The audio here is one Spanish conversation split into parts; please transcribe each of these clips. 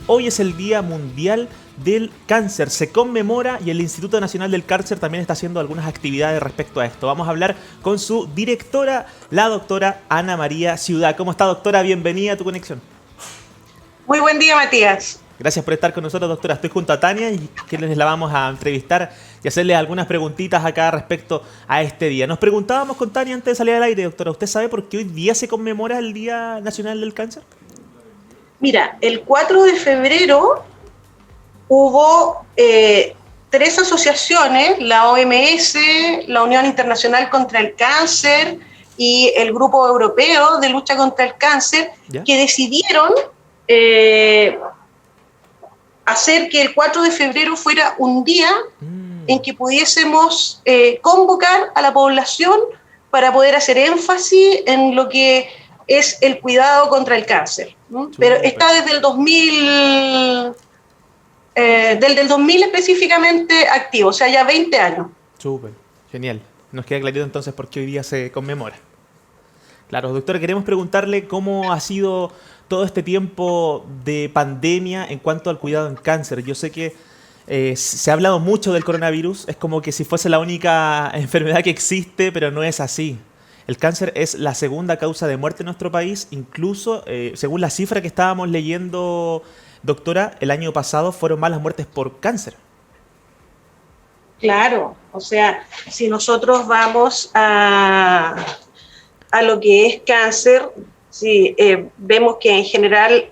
hoy es el Día Mundial del Cáncer. Se conmemora y el Instituto Nacional del Cáncer también está haciendo algunas actividades respecto a esto. Vamos a hablar con su directora, la doctora Ana María Ciudad. ¿Cómo está, doctora? Bienvenida a Tu Conexión. Muy buen día, Matías. Gracias por estar con nosotros, doctora. Estoy junto a Tania y que les la vamos a entrevistar y hacerles algunas preguntitas acá respecto a este día. Nos preguntábamos con Tania antes de salir al aire, doctora, ¿usted sabe por qué hoy día se conmemora el Día Nacional del Cáncer? Mira, el 4 de febrero hubo 3 asociaciones, la OMS, la Unión Internacional contra el Cáncer y el Grupo Europeo de Lucha contra el Cáncer, ¿ya?, que decidieron hacer que el 4 de febrero fuera un día en que pudiésemos convocar a la población para poder hacer énfasis en lo que es el cuidado contra el cáncer, ¿no? Pero está desde el 2000, desde el 2000 específicamente activo, o sea, ya 20 años. Súper, genial. Nos queda clarito entonces por qué hoy día se conmemora. Claro, doctora, queremos preguntarle cómo ha sido todo este tiempo de pandemia en cuanto al cuidado en cáncer. Yo sé que se ha hablado mucho del coronavirus, es como que si fuese la única enfermedad que existe, pero no es así. El cáncer es la segunda causa de muerte en nuestro país, incluso según la cifra que estábamos leyendo, doctora, el año pasado fueron más las muertes por cáncer. Claro, o sea, si nosotros vamos a lo que es cáncer, sí, vemos que en general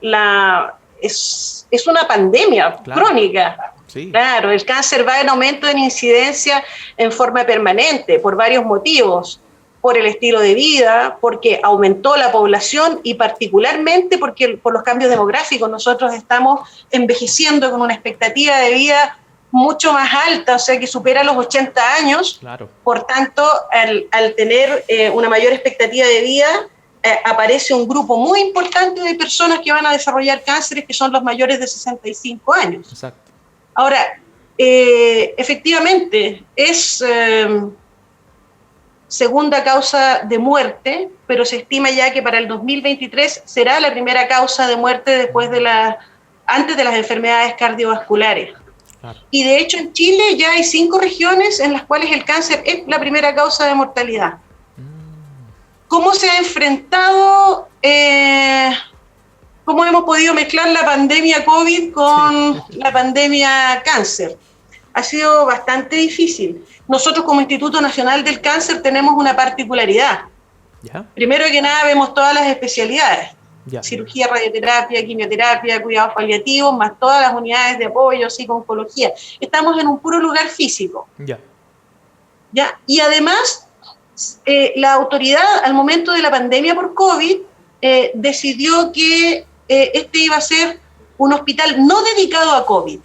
es una pandemia, claro, crónica. Sí. Claro, el cáncer va en aumento en incidencia en forma permanente por varios motivos, por el estilo de vida, porque aumentó la población y particularmente por los cambios demográficos. Nosotros estamos envejeciendo con una expectativa de vida mucho más alta, o sea, que supera los 80 años. Claro. Por tanto, al tener una mayor expectativa de vida, aparece un grupo muy importante de personas que van a desarrollar cánceres, que son los mayores de 65 años. Exacto. Ahora, efectivamente, es segunda causa de muerte, pero se estima ya que para el 2023 será la primera causa de muerte antes de las enfermedades cardiovasculares. Claro. Y de hecho en Chile ya hay 5 regiones en las cuales el cáncer es la primera causa de mortalidad. ¿Cómo se ha enfrentado, cómo hemos podido mezclar la pandemia COVID con la pandemia cáncer? Ha sido bastante difícil. Nosotros como Instituto Nacional del Cáncer tenemos una particularidad. ¿Ya? Primero que nada vemos todas las especialidades. Ya. Cirugía, radioterapia, quimioterapia, cuidados paliativos, más todas las unidades de apoyo, psico-oncología. Estamos en un puro lugar físico. Ya. ¿Ya? Y además, la autoridad al momento de la pandemia por COVID decidió que este iba a ser un hospital no dedicado a COVID.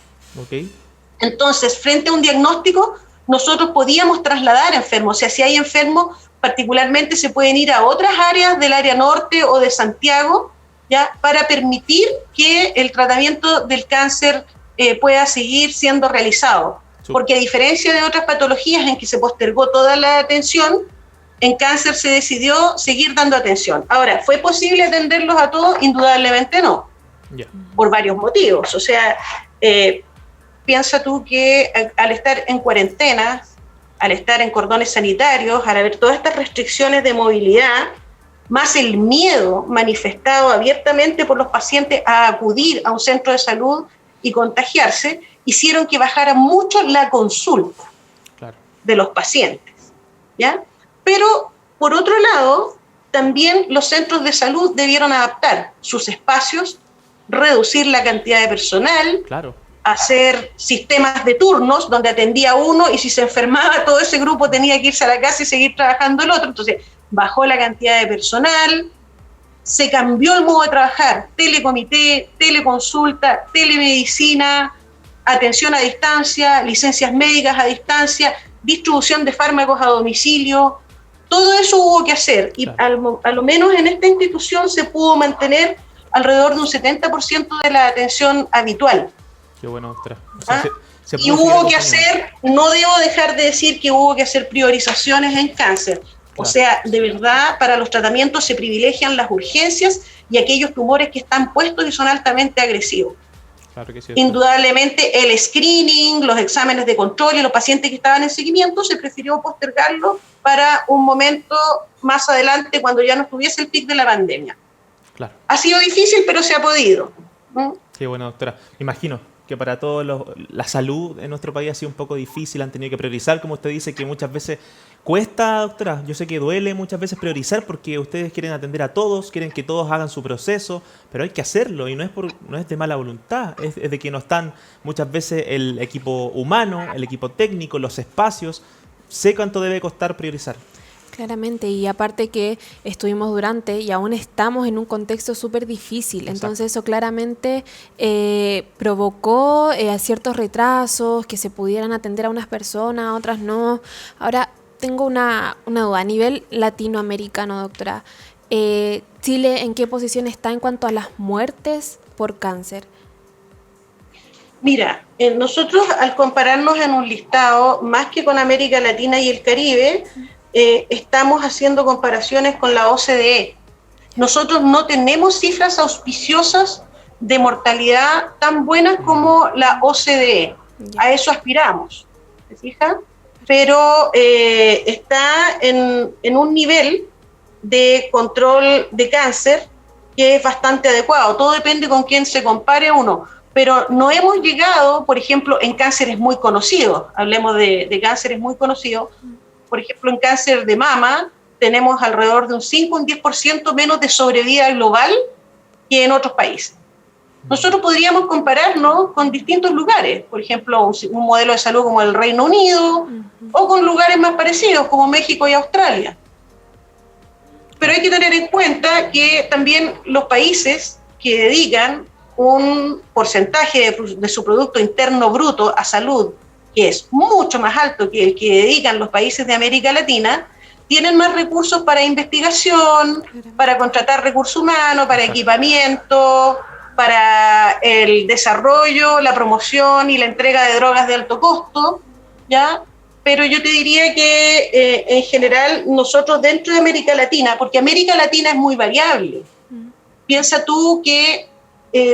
Okay. Entonces, frente a un diagnóstico, nosotros podíamos trasladar enfermos. O sea, si hay enfermos, particularmente se pueden ir a otras áreas del área norte o de Santiago, ¿ya?, para permitir que el tratamiento del cáncer pueda seguir siendo realizado. Porque a diferencia de otras patologías en que se postergó toda la atención, en cáncer se decidió seguir dando atención. Ahora, ¿fue posible atenderlos a todos? Indudablemente no. Yeah. Por varios motivos. O sea, piensa tú que al estar en cuarentena, al estar en cordones sanitarios, al haber todas estas restricciones de movilidad, más el miedo manifestado abiertamente por los pacientes a acudir a un centro de salud y contagiarse, hicieron que bajara mucho la consulta, claro, de los pacientes, ¿ya? Pero, por otro lado, también los centros de salud debieron adaptar sus espacios, reducir la cantidad de personal, claro, hacer sistemas de turnos donde atendía uno y si se enfermaba todo ese grupo tenía que irse a la casa y seguir trabajando el otro. Entonces bajó la cantidad de personal, se cambió el modo de trabajar, telecomité, teleconsulta, telemedicina, atención a distancia, licencias médicas a distancia, distribución de fármacos a domicilio. Todo eso hubo que hacer y claro, a lo menos en esta institución se pudo mantener alrededor de un 70% de la atención habitual. Qué bueno, doctora. O sea, y hubo que hacer, no debo dejar de decir que hubo que hacer priorizaciones en cáncer. Claro. O sea, de verdad, para los tratamientos se privilegian las urgencias y aquellos tumores que están puestos y son altamente agresivos. Claro que sí. Indudablemente el screening, los exámenes de control y los pacientes que estaban en seguimiento se prefirió postergarlo para un momento más adelante cuando ya no estuviese el pic de la pandemia. Claro. Ha sido difícil, pero se ha podido. Qué bueno, doctora. Me imagino que para todos la salud en nuestro país ha sido un poco difícil, han tenido que priorizar, como usted dice, que muchas veces cuesta, doctora. Yo sé que duele muchas veces priorizar porque ustedes quieren atender a todos, quieren que todos hagan su proceso, pero hay que hacerlo y no es de mala voluntad, es de que no están muchas veces el equipo humano, el equipo técnico, los espacios. Sé cuánto debe costar priorizar. Claramente, y aparte que estuvimos durante y aún estamos en un contexto súper difícil, Exacto. entonces eso claramente provocó ciertos retrasos, que se pudieran atender a unas personas, a otras no. Ahora, tengo una duda, a nivel latinoamericano, doctora, ¿Chile en qué posición está en cuanto a las muertes por cáncer? Mira, nosotros al compararnos en un listado, más que con América Latina y el Caribe, estamos haciendo comparaciones con la OCDE. Nosotros no tenemos cifras auspiciosas de mortalidad tan buenas como la OCDE. A eso aspiramos, ¿se fija? Pero está en un nivel de control de cáncer que es bastante adecuado. Todo depende con quién se compare uno. Pero no hemos llegado, por ejemplo, en cánceres muy conocidos, hablemos de cánceres muy conocidos, por ejemplo, en cáncer de mama tenemos alrededor de un 5 o un 10% menos de sobrevida global que en otros países. Nosotros podríamos compararnos con distintos lugares, por ejemplo, un modelo de salud como el Reino Unido, o con lugares más parecidos como México y Australia. Pero hay que tener en cuenta que también los países que dedican un porcentaje de su Producto Interno Bruto a salud, que es mucho más alto que el que dedican los países de América Latina, tienen más recursos para investigación, para contratar recursos humanos, para equipamiento, para el desarrollo, la promoción y la entrega de drogas de alto costo, ¿ya? Pero yo te diría que en general nosotros dentro de América Latina, porque América Latina es muy variable, piensa tú que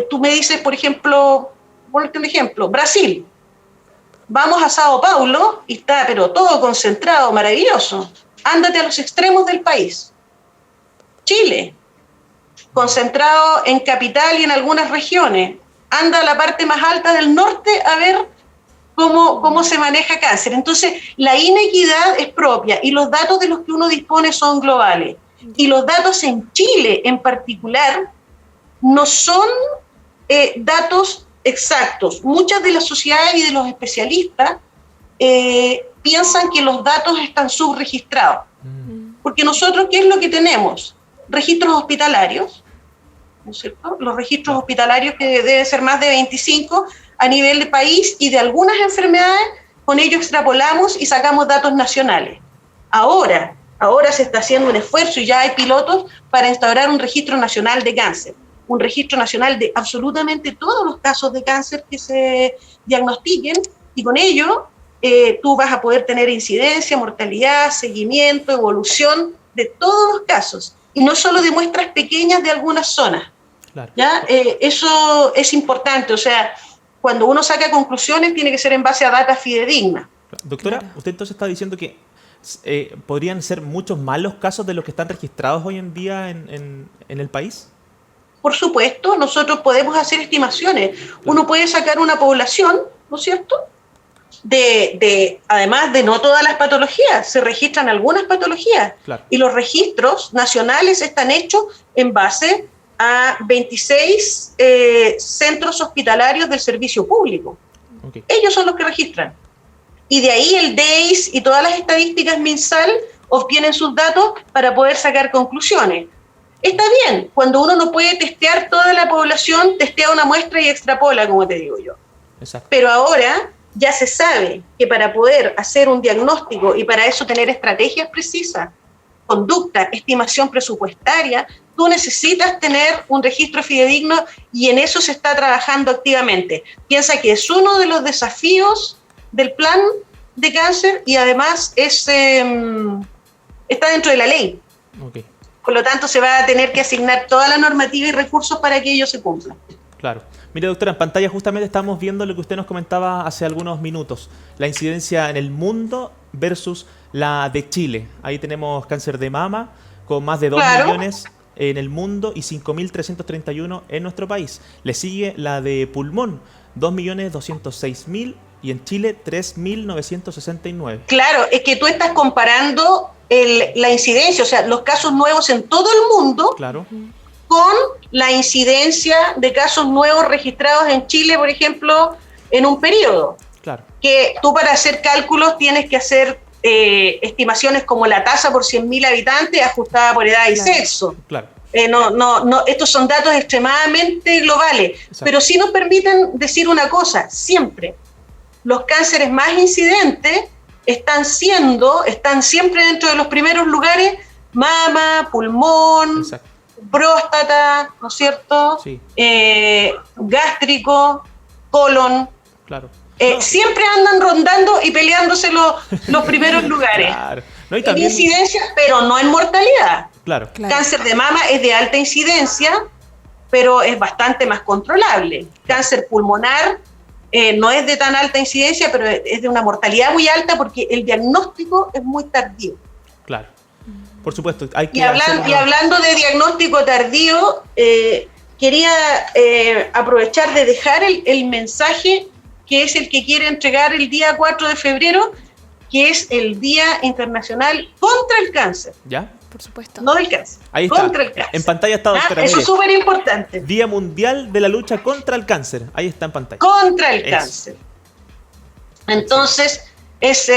tú me dices, por ejemplo, ponerte un ejemplo, Brasil. Vamos a Sao Paulo y está pero todo concentrado, maravilloso. Ándate a los extremos del país. Chile, concentrado en capital y en algunas regiones. Anda a la parte más alta del norte a ver cómo se maneja cáncer. Entonces, la inequidad es propia y los datos de los que uno dispone son globales. Y los datos en Chile en particular no son datos exactos. Muchas de las sociedades y de los especialistas piensan que los datos están subregistrados. Porque nosotros, ¿qué es lo que tenemos? Registros hospitalarios, ¿no es cierto? Los registros hospitalarios que deben ser más de 25 a nivel de país y de algunas enfermedades, con ello extrapolamos y sacamos datos nacionales. Ahora se está haciendo un esfuerzo y ya hay pilotos para instaurar un registro nacional de cáncer. Un registro nacional de absolutamente todos los casos de cáncer que se diagnostiquen y con ello tú vas a poder tener incidencia, mortalidad, seguimiento, evolución de todos los casos y no solo de muestras pequeñas de algunas zonas. Claro. ¿Ya? Eso es importante, o sea, cuando uno saca conclusiones tiene que ser en base a datos fidedignas. Doctora, Claro. usted entonces está diciendo que podrían ser muchos más los casos de los que están registrados hoy en día en el país. Por supuesto, nosotros podemos hacer estimaciones. Uno puede sacar una población, ¿no es cierto? Además de no todas las patologías, se registran algunas patologías. Claro. Y los registros nacionales están hechos en base a 26 centros hospitalarios del servicio público. Okay. Ellos son los que registran. Y de ahí el DEIS y todas las estadísticas MinSal obtienen sus datos para poder sacar conclusiones. Está bien, cuando uno no puede testear toda la población, testea una muestra y extrapola, como te digo yo. Exacto. Pero ahora ya se sabe que para poder hacer un diagnóstico y para eso tener estrategias precisas, conducta, estimación presupuestaria, tú necesitas tener un registro fidedigno y en eso se está trabajando activamente. Piensa que es uno de los desafíos del plan de cáncer y además está dentro de la ley. Okay. Por lo tanto, se va a tener que asignar toda la normativa y recursos para que ello se cumpla. Claro. Mire, doctora, en pantalla justamente estamos viendo lo que usted nos comentaba hace algunos minutos. La incidencia en el mundo versus la de Chile. Ahí tenemos cáncer de mama con más de 2 Claro. millones en el mundo y 5.331 en nuestro país. Le sigue la de pulmón, 2.206.000 y en Chile 3.969. Claro, es que tú estás comparando la incidencia, o sea, los casos nuevos en todo el mundo Claro, con la incidencia de casos nuevos registrados en Chile, por ejemplo, en un periodo. claro. Que tú para hacer cálculos tienes que hacer estimaciones como la tasa por 100.000 habitantes ajustada por edad y Claro. sexo. Claro. No, estos son datos extremadamente globales, Exacto. pero sí nos permiten decir una cosa, siempre, los cánceres más incidentes están siempre dentro de los primeros lugares, mama, pulmón, Exacto. próstata, ¿no es cierto? Sí. Gástrico, colon. Claro. No. Siempre andan rondando y peleándose los primeros lugares. Claro. No, y En también, incidencia, pero no en mortalidad. claro. Claro. Cáncer de mama es de alta incidencia, pero es bastante más controlable. Cáncer pulmonar no es de tan alta incidencia, pero es de una mortalidad muy alta porque el diagnóstico es muy tardío. Claro. Por supuesto, hay que Y hablando de diagnóstico tardío, quería aprovechar de dejar el mensaje que es el que quiere entregar el día 4 de febrero, que es el Día Internacional contra el Cáncer. ¿Ya? Por supuesto. No del cáncer, Ahí está. contra el cáncer. En pantalla está, doctora. Eso mire. es súper importante. Día Mundial de la Lucha contra el Cáncer. Ahí está en pantalla. Contra el Eso. cáncer. Entonces, es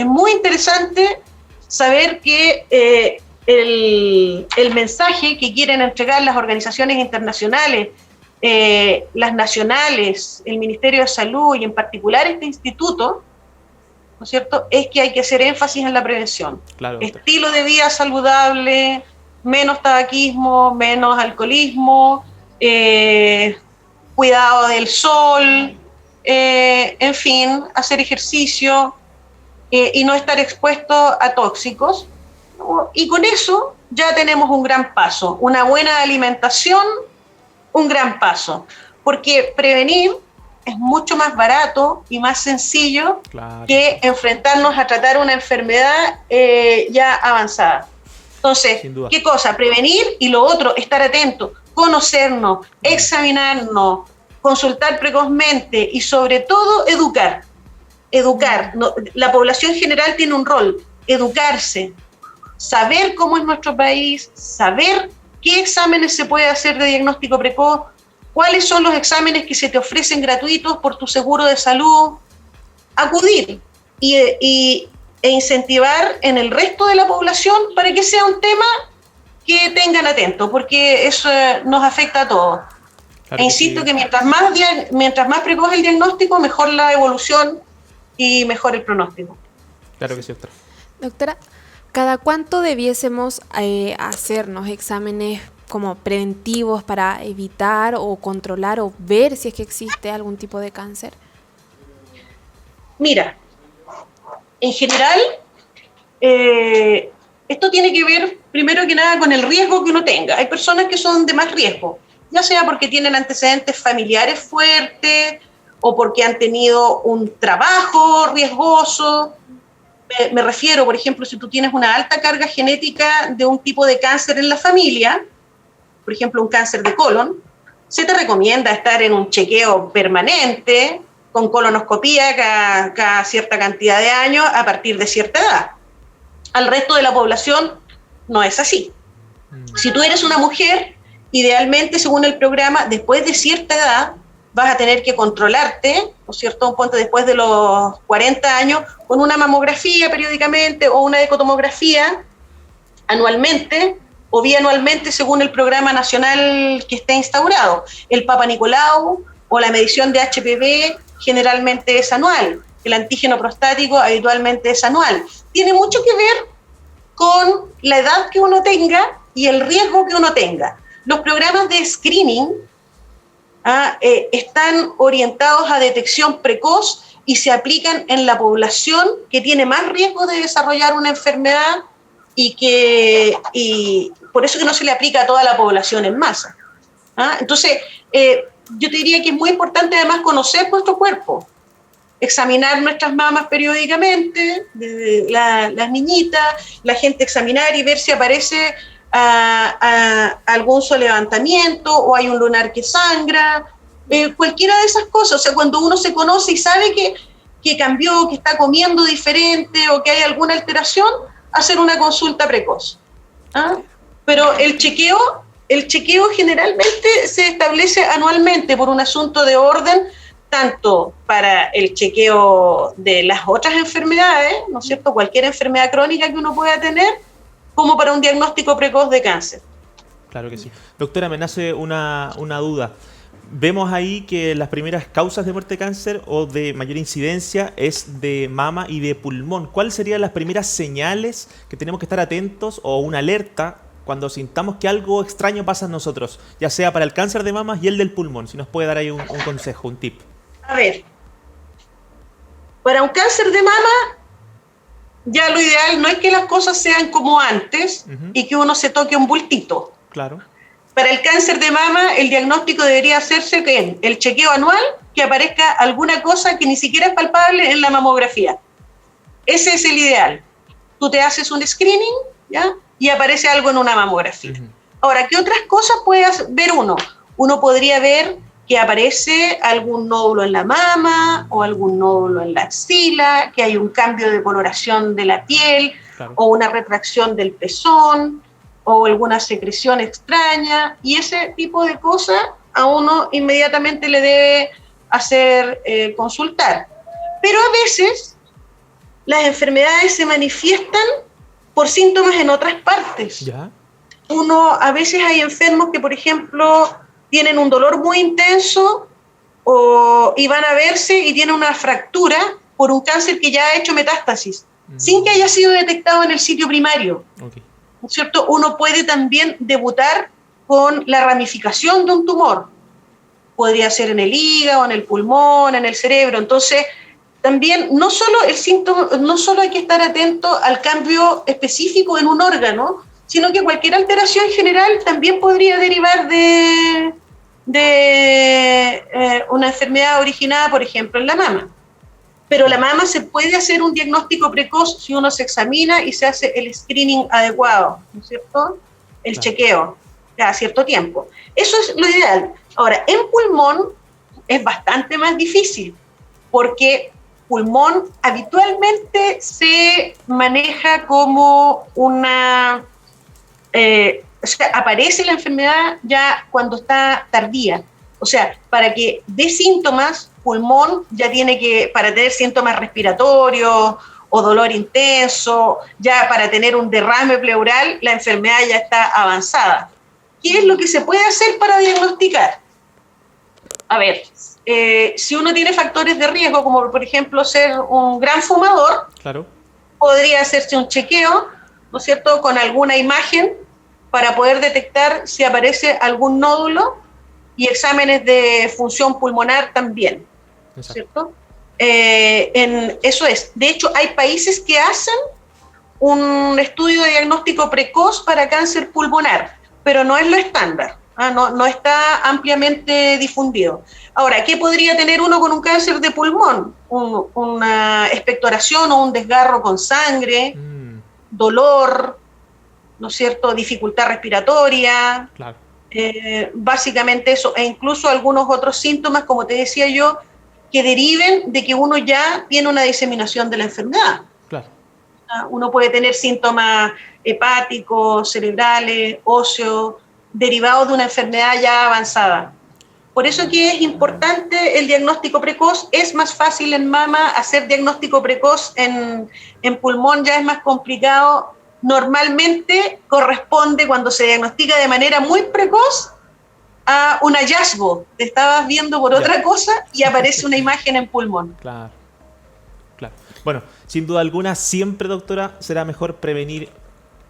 muy interesante saber que el mensaje que quieren entregar las organizaciones internacionales, las nacionales, el Ministerio de Salud y en particular este instituto, ¿no es cierto?, es que hay que hacer énfasis en la prevención. Claro, doctora. Estilo de vida saludable, menos tabaquismo, menos alcoholismo, cuidado del sol, en fin, hacer ejercicio y no estar expuesto a tóxicos, ¿no? Y con eso ya tenemos un gran paso, una buena alimentación, un gran paso, porque prevenir es mucho más barato y más sencillo Claro. que enfrentarnos a tratar una enfermedad ya avanzada. Entonces, Sin duda. ¿qué cosa? Prevenir y lo otro, estar atento, conocernos, examinarnos, consultar precozmente y sobre todo educar. Educar. La población general tiene un rol, educarse, saber cómo es nuestro país, saber qué exámenes se puede hacer de diagnóstico precoz, cuáles son los exámenes que se te ofrecen gratuitos por tu seguro de salud, acudir e incentivar en el resto de la población para que sea un tema que tengan atento, porque eso nos afecta a todos. Claro E insisto sí. que mientras más precoz el diagnóstico, mejor la evolución y mejor el pronóstico. Claro que sí, doctora. Doctora, ¿cada cuánto debiésemos hacernos exámenes como preventivos para evitar o controlar o ver si es que existe algún tipo de cáncer? Mira, en general, esto tiene que ver primero que nada con el riesgo que uno tenga. Hay personas que son de más riesgo, ya sea porque tienen antecedentes familiares fuertes o porque han tenido un trabajo riesgoso. Me refiero, por ejemplo, si tú tienes una alta carga genética de un tipo de cáncer en la familia, por ejemplo, un cáncer de colon, se te recomienda estar en un chequeo permanente, con colonoscopía cada cierta cantidad de años a partir de cierta edad. Al resto de la población no es así. Si tú eres una mujer, idealmente, según el programa, después de cierta edad, vas a tener que controlarte, ¿no es cierto?, un punto después de los 40 años, con una mamografía periódicamente o una ecotomografía anualmente o bianualmente según el programa nacional que esté instaurado. El Papa Nicolau o la medición de HPV generalmente es anual. El antígeno prostático habitualmente es anual. Tiene mucho que ver con la edad que uno tenga y el riesgo que uno tenga. Los programas de screening están orientados a detección precoz y se aplican en la población que tiene más riesgo de desarrollar una enfermedad y por eso que no se le aplica a toda la población en masa. ¿Ah? Entonces, yo te diría que es muy importante además conocer nuestro cuerpo, examinar nuestras mamas periódicamente, las niñitas, la gente examinar y ver si aparece algún solevantamiento o hay un lunar que sangra, cualquiera de esas cosas. O sea, cuando uno se conoce y sabe que cambió, que está comiendo diferente o que hay alguna alteración, hacer una consulta precoz. ¿Ah? Pero el chequeo generalmente se establece anualmente por un asunto de orden, tanto para el chequeo de las otras enfermedades, ¿no es cierto?, cualquier enfermedad crónica que uno pueda tener, como para un diagnóstico precoz de cáncer. Claro que sí. Doctora, me nace una duda. Vemos ahí que las primeras causas de muerte de cáncer o de mayor incidencia es de mama y de pulmón. ¿Cuáles serían las primeras señales que tenemos que estar atentos o una alerta cuando sintamos que algo extraño pasa en nosotros, ya sea para el cáncer de mama y el del pulmón? Si nos puede dar ahí un consejo, un tip. A ver, para un cáncer de mama, ya lo ideal no es que las cosas sean como antes y que uno se toque un bultito. Claro. Para el cáncer de mama, el diagnóstico debería hacerse en el chequeo anual, que aparezca alguna cosa que ni siquiera es palpable en la mamografía. Ese es el ideal. Tú te haces un screening, ¿ya?, y aparece algo en una mamografía. Ahora, ¿qué otras cosas puede ver uno? Uno podría ver que aparece algún nódulo en la mama o algún nódulo en la axila, que hay un cambio de coloración de la piel, claro, o una retracción del pezón, o alguna secreción extraña, y ese tipo de cosas a uno inmediatamente le debe hacer consultar. Pero a veces las enfermedades se manifiestan por síntomas en otras partes. ¿Ya? A veces hay enfermos que, por ejemplo, tienen un dolor muy intenso y van a verse y tienen una fractura por un cáncer que ya ha hecho metástasis, sin que haya sido detectado en el sitio primario. Okay. ¿No es cierto? Uno puede también debutar con la ramificación de un tumor. Podría ser en el hígado, en el pulmón, en el cerebro. Entonces, también no solo hay que estar atento al cambio específico en un órgano, sino que cualquier alteración general también podría derivar de una enfermedad originada, por ejemplo, en la mama. Pero la mama se puede hacer un diagnóstico precoz si uno se examina y se hace el screening adecuado, ¿no es cierto? El chequeo cada cierto tiempo. Eso es lo ideal. Ahora, en pulmón es bastante más difícil, porque pulmón habitualmente se maneja como una... o sea, aparece la enfermedad ya cuando está tardía. O sea, para que dé síntomas, pulmón ya tiene que, para tener síntomas respiratorios o dolor intenso, ya para tener un derrame pleural, la enfermedad ya está avanzada. ¿Qué es lo que se puede hacer para diagnosticar? A ver, si uno tiene factores de riesgo, como por ejemplo ser un gran fumador, claro, podría hacerse un chequeo, ¿no es cierto?, con alguna imagen para poder detectar si aparece algún nódulo, y exámenes de función pulmonar también, ¿cierto? Eso es. De hecho, hay países que hacen un estudio de diagnóstico precoz para cáncer pulmonar, pero no es lo estándar, no está ampliamente difundido. Ahora, ¿qué podría tener uno con un cáncer de pulmón? Una expectoración o un desgarro con sangre, dolor, ¿no es cierto?, dificultad respiratoria, claro. Básicamente eso, e incluso algunos otros síntomas, como te decía yo, que deriven de que uno ya tiene una diseminación de la enfermedad. Claro. Uno puede tener síntomas hepáticos, cerebrales, óseos, derivados de una enfermedad ya avanzada. Por eso que es importante el diagnóstico precoz. Es más fácil en mama, hacer diagnóstico precoz en pulmón ya es más complicado. Normalmente corresponde, cuando se diagnostica de manera muy precoz, a un hallazgo. Te estabas viendo por otra cosa y aparece una imagen en pulmón. Claro, claro. Bueno, sin duda alguna, siempre, doctora, será mejor prevenir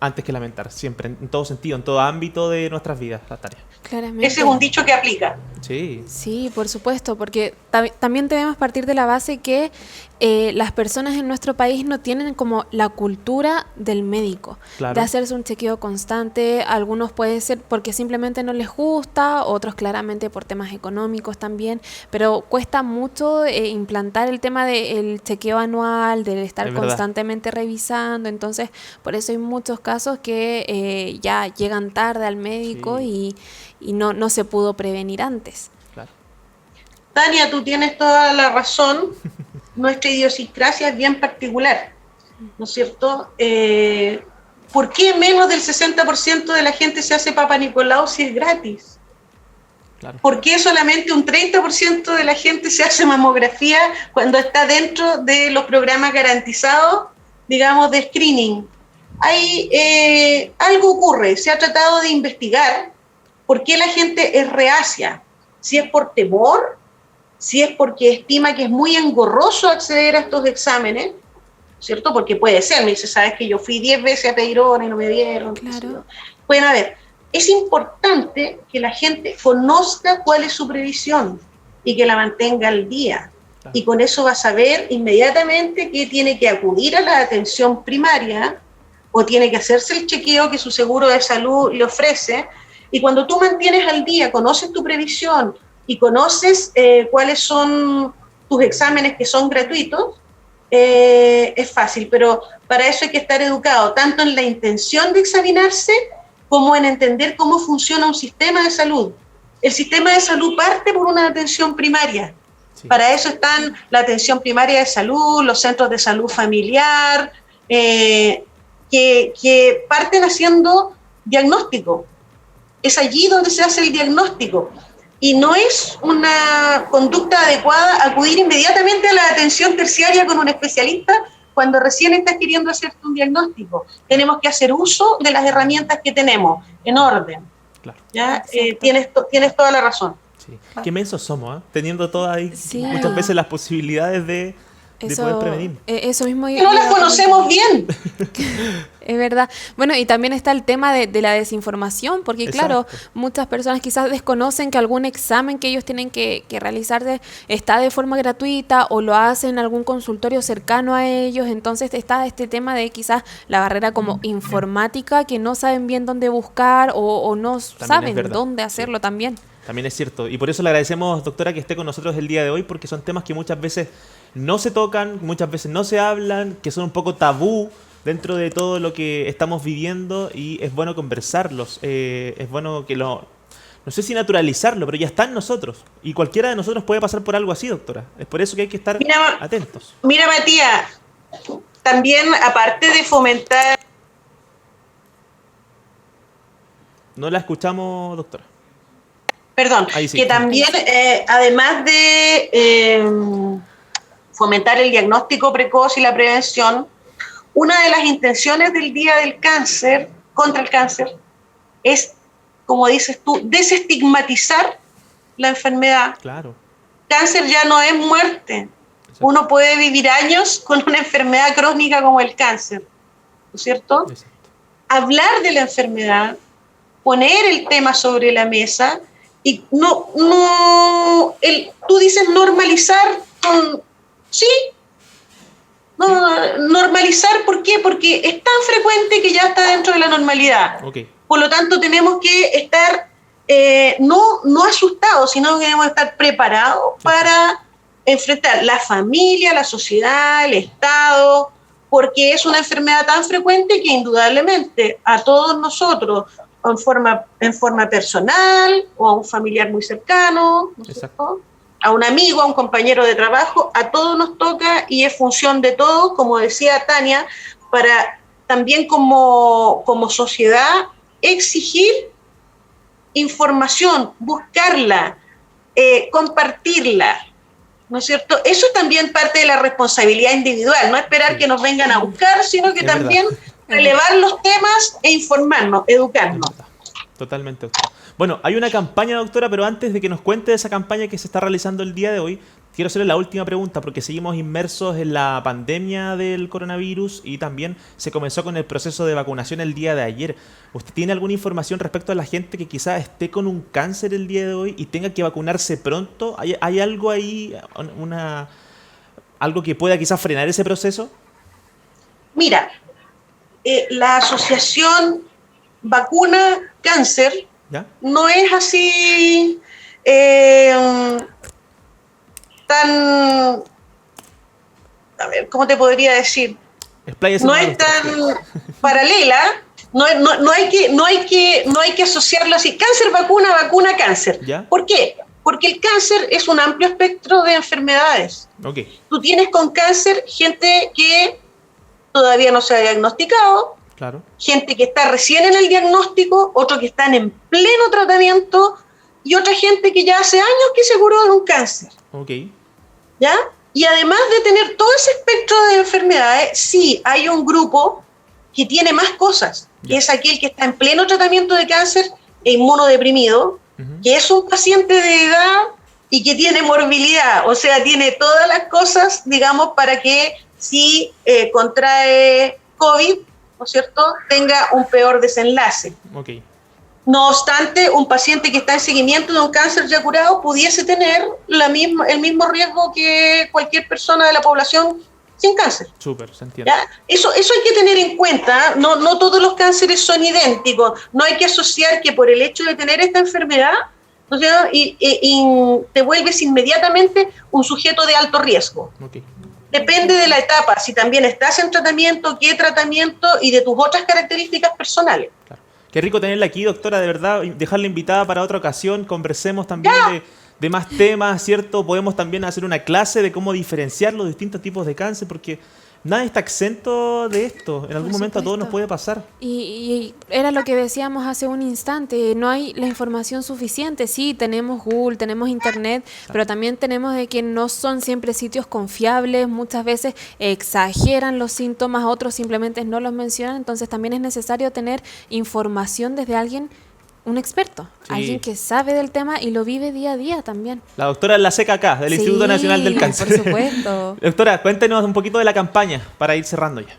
antes que lamentar, siempre, en todo sentido, en todo ámbito de nuestras vidas, Natalia. Claramente. Ese es un dicho que aplica. Sí, Sí, por supuesto, porque también debemos partir de la base que las personas en nuestro país no tienen como la cultura del médico, claro. de hacerse un chequeo constante. Algunos puede ser porque simplemente no les gusta, otros claramente por temas económicos también, pero cuesta mucho implantar el tema del chequeo anual, del estar Es verdad. constantemente revisando. Entonces, por eso hay muchos casos que ya llegan tarde al médico Sí. y no se pudo prevenir antes. Claro. Tania, tú tienes toda la razón. Nuestra idiosincrasia es bien particular, ¿no es cierto? ¿Por qué menos del 60% de la gente se hace Papa Nicolau si es gratis? Claro. ¿Por qué solamente un 30% de la gente se hace mamografía cuando está dentro de los programas garantizados, digamos, de screening? Algo ocurre, se ha tratado de investigar por qué la gente es reacia, si es por temor, si es porque estima que es muy engorroso acceder a estos exámenes, ¿cierto? Porque puede ser, me dice, sabes que yo fui 10 veces a pedir hora y no me dieron. Claro. Bueno, a ver, es importante que la gente conozca cuál es su previsión y que la mantenga al día. Y con eso va a saber inmediatamente que tiene que acudir a la atención primaria o tiene que hacerse el chequeo que su seguro de salud le ofrece. Y cuando tú mantienes al día, conoces tu previsión y conoces cuáles son tus exámenes que son gratuitos, es fácil, pero para eso hay que estar educado, tanto en la intención de examinarse como en entender cómo funciona un sistema de salud. El sistema de salud parte por una atención primaria. Sí. Para eso están la atención primaria de salud, los centros de salud familiar, que parten haciendo diagnóstico. Es allí donde se hace el diagnóstico. Y no es una conducta adecuada acudir inmediatamente a la atención terciaria con un especialista cuando recién estás queriendo hacerte un diagnóstico. Tenemos que hacer uso de las herramientas que tenemos, en orden. Claro. ¿Ya? Tienes toda la razón. Sí. Qué mensos somos, ¿eh? Teniendo todas ahí Sí. muchas veces las posibilidades de poder prevenir. Eso mismo. Que no las conocemos bien. Es verdad. Bueno, y también está el tema de la desinformación, porque Exacto. claro, muchas personas quizás desconocen que algún examen que ellos tienen que realizarse está de forma gratuita o lo hacen en algún consultorio cercano a ellos. Entonces está este tema de quizás la barrera como informática, que no saben bien dónde buscar o no saben dónde hacerlo también. También es cierto. Y por eso le agradecemos, doctora, que esté con nosotros el día de hoy, porque son temas que muchas veces no se tocan, muchas veces no se hablan, que son un poco tabú dentro de todo lo que estamos viviendo, y es bueno conversarlos, es bueno que no sé si naturalizarlo, pero ya está en nosotros. Y cualquiera de nosotros puede pasar por algo así, doctora. Es por eso que hay que estar atentos. Mira, Matías, también aparte de fomentar... No la escuchamos, doctora. Perdón, sí. Que también, además de fomentar el diagnóstico precoz y la prevención, una de las intenciones del Día del Cáncer, contra el cáncer, es, como dices tú, desestigmatizar la enfermedad. Claro. Cáncer ya no es muerte. Exacto. Uno puede vivir años con una enfermedad crónica como el cáncer, ¿no es cierto? Exacto. Hablar de la enfermedad, poner el tema sobre la mesa. Y tú dices normalizar, sí, normalizar, ¿por qué? Porque es tan frecuente que ya está dentro de la normalidad. Okay. Por lo tanto, tenemos que estar no asustados, sino que debemos estar preparados para enfrentar la familia, la sociedad, el Estado, porque es una enfermedad tan frecuente que indudablemente a todos nosotros, en forma personal o a un familiar muy cercano, ¿no es cierto? A un amigo, a un compañero de trabajo, a todos nos toca y es función de todos, como decía Tania, para también como sociedad exigir información, buscarla, compartirla, ¿no es cierto? Eso es también parte de la responsabilidad individual, no esperar que nos vengan a buscar, sino que también relevar los temas e informarnos, educarnos. Totalmente, doctora. Bueno, hay una campaña, doctora, pero antes de que nos cuente de esa campaña que se está realizando el día de hoy, quiero hacerle la última pregunta porque seguimos inmersos en la pandemia del coronavirus y también se comenzó con el proceso de vacunación el día de ayer. ¿Usted tiene alguna información respecto a la gente que quizás esté con un cáncer el día de hoy y tenga que vacunarse pronto? ¿Hay algo ahí, algo que pueda quizás frenar ese proceso? Mira, la asociación vacuna cáncer ¿Ya? no es así tan, a ver, ¿cómo te podría decir? Expláyese No más, es doctora. tan paralela, no hay que asociarlo así. Cáncer, vacuna, vacuna, cáncer. ¿Ya? ¿Por qué? Porque el cáncer es un amplio espectro de enfermedades. Ok, Tú tienes con cáncer gente que todavía no se ha diagnosticado, claro. gente que está recién en el diagnóstico, otros que están en pleno tratamiento y otra gente que ya hace años que se curó de un cáncer, Ok, ¿ya? Y además de tener todo ese espectro de enfermedades, sí hay un grupo que tiene más cosas, que Ya. es aquel que está en pleno tratamiento de cáncer e inmunodeprimido, que es un paciente de edad y que tiene morbilidad, o sea, tiene todas las cosas, digamos, para que si contrae COVID, ¿no es cierto?, tenga un peor desenlace. ok. No obstante, un paciente que está en seguimiento de un cáncer ya curado pudiese tener el mismo riesgo que cualquier persona de la población sin cáncer. Súper, se entiende. ¿Ya? Eso hay que tener en cuenta. No todos los cánceres son idénticos. No hay que asociar que por el hecho de tener esta enfermedad, ¿no sé?, y te vuelves inmediatamente un sujeto de alto riesgo. Ok. Depende de la etapa, si también estás en tratamiento, qué tratamiento y de tus otras características personales. Claro. Qué rico tenerla aquí, doctora, de verdad, dejarla invitada para otra ocasión, conversemos también de más temas, ¿cierto? Podemos también hacer una clase de cómo diferenciar los distintos tipos de cáncer, porque nadie está exento de esto, en algún Por momento a todos nos supuesto. puede pasar. Y era lo que decíamos hace un instante, no hay la información suficiente. Sí, tenemos Google, tenemos Internet, pero también tenemos de que no son siempre sitios confiables, muchas veces exageran los síntomas, otros simplemente no los mencionan, entonces también es necesario tener información desde alguien, un experto, Sí. alguien que sabe del tema y lo vive día a día también. La doctora La Seca acá, del Sí, Instituto Nacional del Cáncer. por supuesto. Doctora, cuéntenos un poquito de la campaña para ir cerrando ya.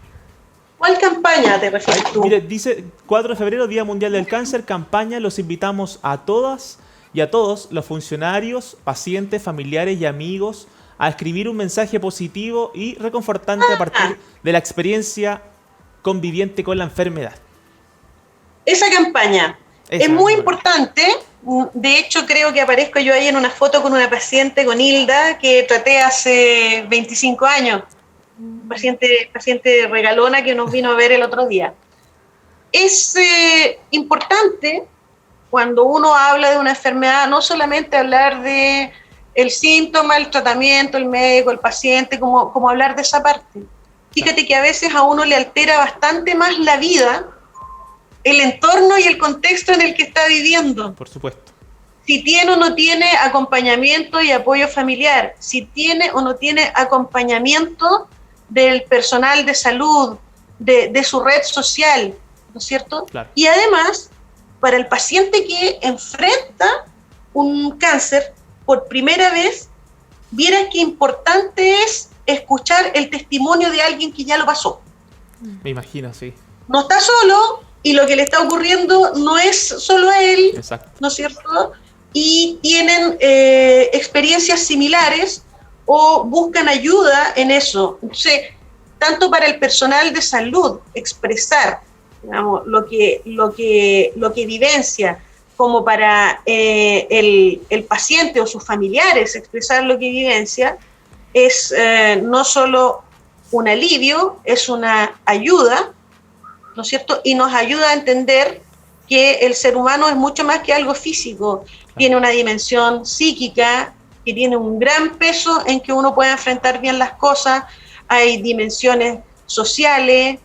¿Cuál campaña te refieres tú? Mire, dice 4 de febrero, Día Mundial del Cáncer, campaña, los invitamos a todas y a todos los funcionarios, pacientes, familiares y amigos a escribir un mensaje positivo y reconfortante a partir de la experiencia conviviente con la enfermedad. Esa campaña Esa es muy campaña. importante. De hecho, creo que aparezco yo ahí en una foto con una paciente, con Hilda, que traté hace 25 años. Paciente regalona que nos vino a ver el otro día. Es importante cuando uno habla de una enfermedad, no solamente hablar de el síntoma, el tratamiento, el médico, el paciente, como hablar de esa parte. Fíjate que a veces a uno le altera bastante más la vida, el entorno y el contexto en el que está viviendo. Por supuesto. Si tiene o no tiene acompañamiento y apoyo familiar, si tiene o no tiene acompañamiento del personal de salud, de su red social, ¿no es cierto? Claro. Y además, para el paciente que enfrenta un cáncer por primera vez, vieran qué importante es escuchar el testimonio de alguien que ya lo pasó. Me imagino, sí. No está solo y lo que le está ocurriendo no es solo a él, Exacto. ¿no es cierto? Y tienen experiencias similares o buscan ayuda en eso. Entonces, tanto para el personal de salud expresar, digamos, lo que vivencia, como para el paciente o sus familiares expresar lo que vivencia, es no solo un alivio, es una ayuda, ¿no es cierto? Y nos ayuda a entender que el ser humano es mucho más que algo físico, tiene una dimensión psíquica que tiene un gran peso en que uno pueda enfrentar bien las cosas, hay dimensiones sociales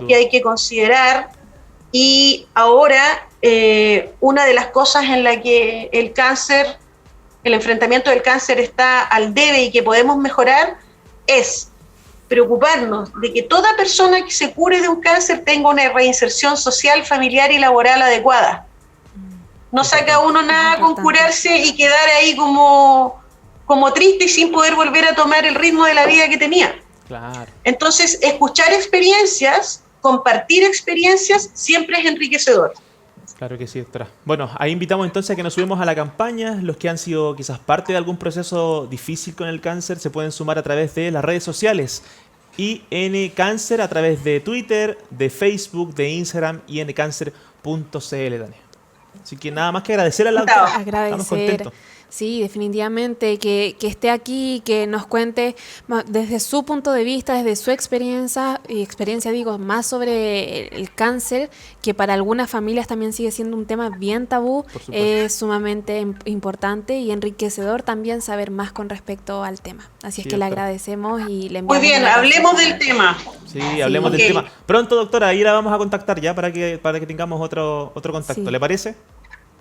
que hay que considerar, y ahora una de las cosas en la que el enfrentamiento del cáncer está al debe y que podemos mejorar es preocuparnos de que toda persona que se cure de un cáncer tenga una reinserción social, familiar y laboral adecuada. No saca uno nada con curarse y quedar ahí como como triste y sin poder volver a tomar el ritmo de la vida que tenía. Claro. Entonces, escuchar experiencias, compartir experiencias, siempre es enriquecedor. Claro que sí, doctora. Bueno, ahí invitamos entonces a que nos subimos a la campaña. Los que han sido quizás parte de algún proceso difícil con el cáncer se pueden sumar a través de las redes sociales. IN Cáncer a través de Twitter, de Facebook, de Instagram, incáncer.cl, Dani. Así que nada más que agradecer a la doctora. Estamos Agradecer. contentos. Sí, definitivamente que esté aquí, que nos cuente desde su punto de vista, desde su experiencia, digo, más sobre el cáncer, que para algunas familias también sigue siendo un tema bien tabú, es sumamente importante y enriquecedor también saber más con respecto al tema. Así es que le agradecemos y le enviamos. Muy bien, hablemos del tema. Sí, hablemos del tema. Pronto, doctora, ahí la vamos a contactar ya para que tengamos otro contacto. Sí. ¿Le parece?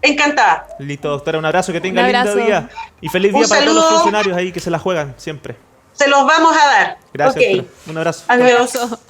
Encantada. Listo, doctora, un abrazo, que tenga Un lindo abrazo. día. Y feliz día Un para todos los saludo. funcionarios ahí que se la juegan siempre. Se los vamos a dar. Gracias, Ok. doctora. Un abrazo. Adiós. Abrazo.